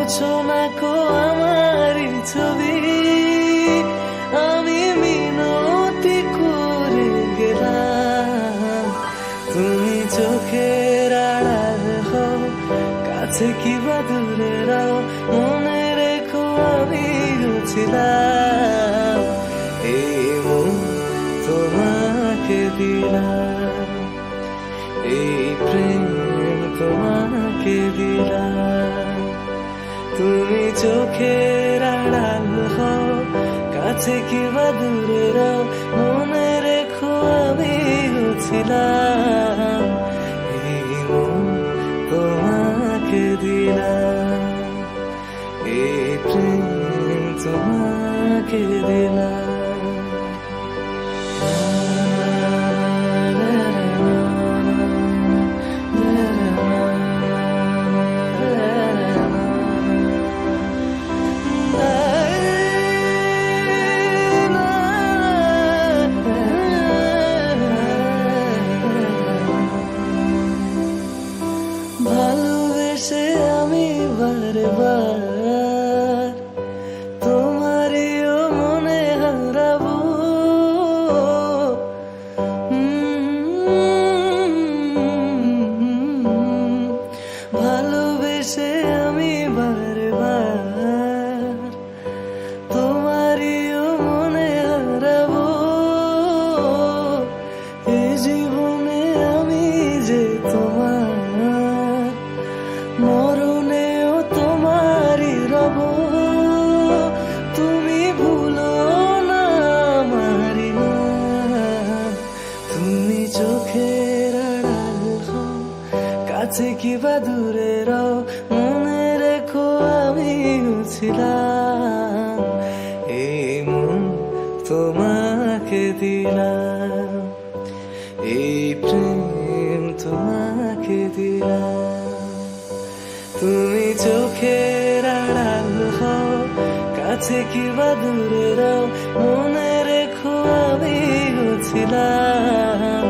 মুছো না কো আমারই ছবি, আমি মিনতি করে গেলাম। তুমি চোখের আড়াল হও, কাছে কিবা দূরে রাও, মনে রেখো আমি ছিলাম। এই মন তোমাকে দিলাম, এই প্রেম তোমাকে দিলাম। তুমি চোখের আড়াল হও, কাছে কিবা দূরে রাও, মনে রেখো আমি ছিলাম। এই মন তোমাকে দিলাম, এই প্রেম তোমাকে দিলাম। ভালোবেসে আমি বারবার তোমারিও মনে হারাবো। ভালোবেসে আমি বারবার তোমারিও মনে হারাবো। এই জীবনে আমি যে তোমার, মরণেও তোমারই রব। তুমি ভুলো না আমারি নাম, তুমি চোখের আড়াল হও, কাছে কিবা দূরে রাও, মনে রেখো আমি ছিলাম। এই মন তোমাকে দিলাম, এই প্রেম তোমাকে দিলাম। তুমি চোখের আড়াল হও, কাছে কিবা দূরে রাও, মনে রেখো আমি ছিলাম।